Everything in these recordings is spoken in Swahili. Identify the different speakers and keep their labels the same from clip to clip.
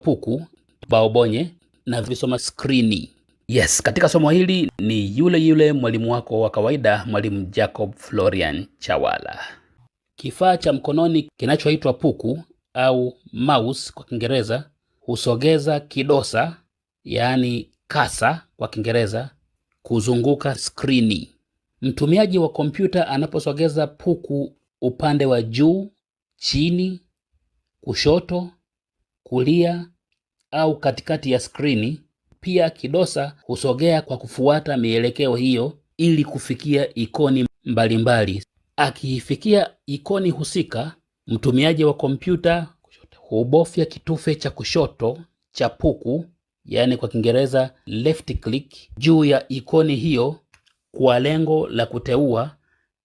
Speaker 1: puku, baobonye na visoma skrini. Yes, katika somo hili ni yule mwalimu wako wa kawaida, Mwalimu Jacob Florian Chawala. Kifaa cha mkononi kinachoitwa puku au mouse kwa Kiingereza husogeza kidosa, yaani kasa kwa Kiingereza, kuzunguka skrini. Mtumiaji wa kompyuta anaposogeza puku upande wa juu, chini, kushoto, kulia au katikati ya skrini, pia kidosa husogea kwa kufuata mielekeo hiyo ili kufikia ikoni mbalimbali. Akifikia ikoni husika, mtumiaji wa kompyuta hubofya kitufe cha kushoto cha puku, yaani kwa Kiingereza left click, juu ya ikoni hiyo kwa lengo la kuteua,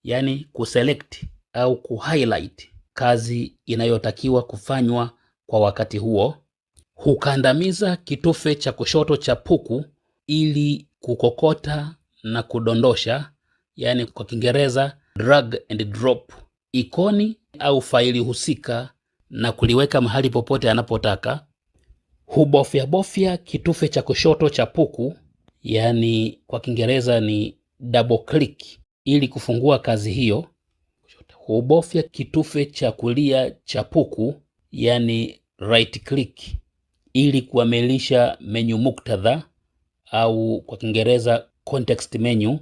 Speaker 1: yaani kuselect au kuhighlight kazi inayotakiwa kufanywa kwa wakati huo. Hukandamiza kitufe cha kushoto cha puku ili kukokota na kudondosha, yaani kwa Kiingereza drag and drop, ikoni au faili husika na kuliweka mahali popote anapotaka. Hubofya kitufe cha kushoto cha puku, yaani kwa Kiingereza ni double click, ili kufungua kazi hiyo. Hubofya kitufe cha kulia cha puku, yaani right click, ili kuamilisha menu muktadha au kwa Kiingereza context menu,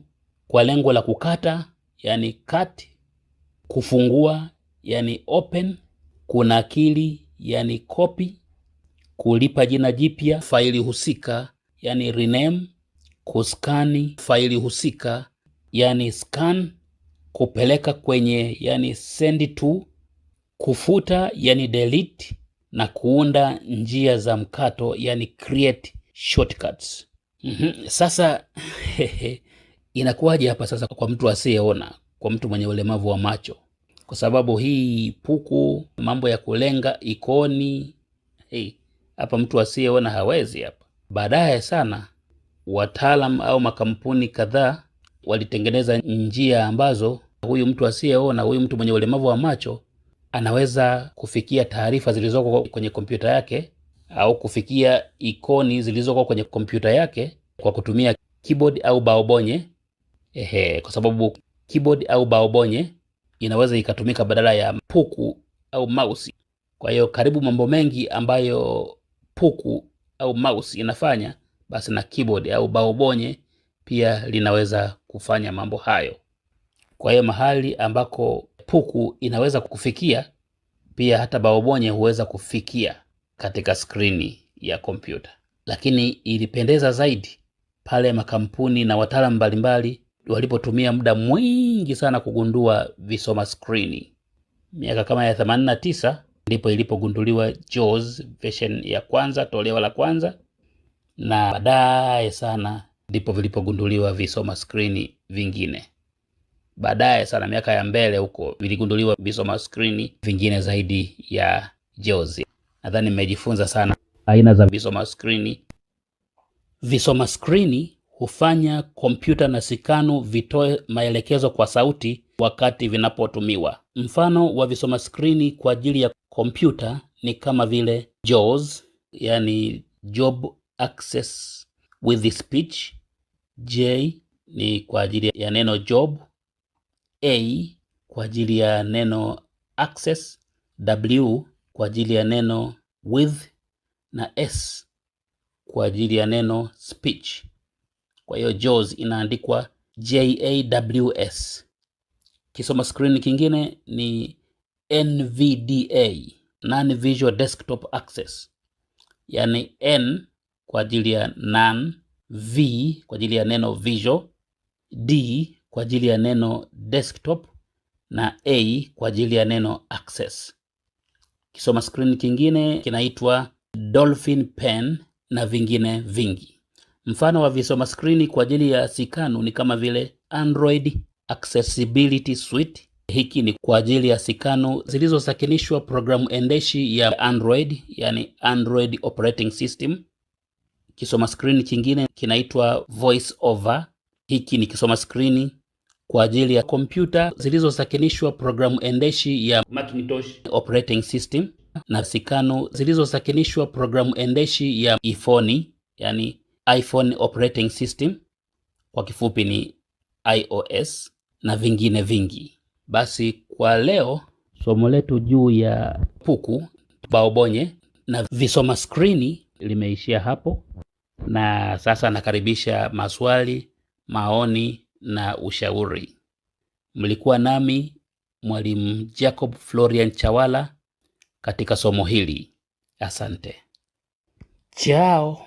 Speaker 1: kwa lengo la kukata, yani cut, kufungua, yani open, kunakili, yani copy, kulipa jina jipya faili husika, yani rename, kuskani faili husika, yani scan, kupeleka kwenye, yani send to, kufuta, yani delete, na kuunda njia za mkato, yani create shortcuts. Sasa inakuwaje hapa sasa kwa mtu asiyeona, kwa mtu mwenye ulemavu wa macho? Kwa sababu hii puku, mambo ya kulenga ikoni, hapa mtu asiyeona hawezi hapa. Baadaye sana wataalam au makampuni kadhaa walitengeneza njia ambazo huyu mtu asiyeona, huyu mtu mwenye ulemavu wa macho anaweza kufikia taarifa zilizoko kwenye kompyuta yake au kufikia ikoni zilizoko kwenye kompyuta yake kwa kutumia keyboard au baobonye. Kwa sababu keyboard au baobonye inaweza ikatumika badala ya puku au mouse. Kwa hiyo karibu mambo mengi ambayo puku au mouse inafanya, basi na keyboard au baobonye pia linaweza kufanya mambo hayo. Kwa hiyo mahali ambako puku inaweza kufikia, pia hata baobonye huweza kufikia katika skrini ya kompyuta. Lakini ilipendeza zaidi pale makampuni na wataalamu mbalimbali walipotumia muda mwingi sana kugundua visoma skrini. Miaka kama ya 89 ndipo ilipogunduliwa JAWS version ya kwanza, toleo la kwanza, na baadaye sana ndipo vilipogunduliwa visoma skrini vingine. Baadaye sana, miaka ya mbele huko, viligunduliwa visoma skrini vingine zaidi ya JAWS. Nadhani mmejifunza sana aina za visoma skrini. Visoma skrini hufanya kompyuta na sikanu vitoe maelekezo kwa sauti wakati vinapotumiwa. Mfano wa visoma skrini kwa ajili ya kompyuta ni kama vile JAWS, yani Job Access with Speech. J ni kwa ajili ya neno job, A kwa ajili ya neno access, W kwa ajili ya neno with, na S kwa ajili ya neno speech. Kwa hiyo JAWS inaandikwa JAWS. Kisoma screen kingine ni NVDA, Non-Visual Desktop Access, yani N kwa ajili ya none, V kwa ajili ya neno visual, D kwa ajili ya neno desktop, na A kwa ajili ya neno access. Kisoma screen kingine kinaitwa Dolphin Pen na vingine vingi. Mfano wa visoma screen kwa ajili ya sikanu ni kama vile Android Accessibility Suite. Hiki ni kwa ajili ya sikanu zilizosakinishwa programu endeshi ya Android, yani Android Operating System. Kisoma screen kingine kinaitwa Voice Over. Hiki ni kisoma screen kwa ajili ya kompyuta zilizosakinishwa programu endeshi ya Macintosh Operating System. na sikano zilizosakinishwa programu endeshi ya iPhone, yani iPhone Operating System, kwa kifupi ni iOS, na vingine vingi. Basi kwa leo somo letu juu ya puku, baobonye na visoma skrini limeishia hapo, na sasa nakaribisha maswali, maoni na ushauri. Mlikuwa nami Mwalimu Jacob Florian Chawala katika somo hili. Asante. Chao.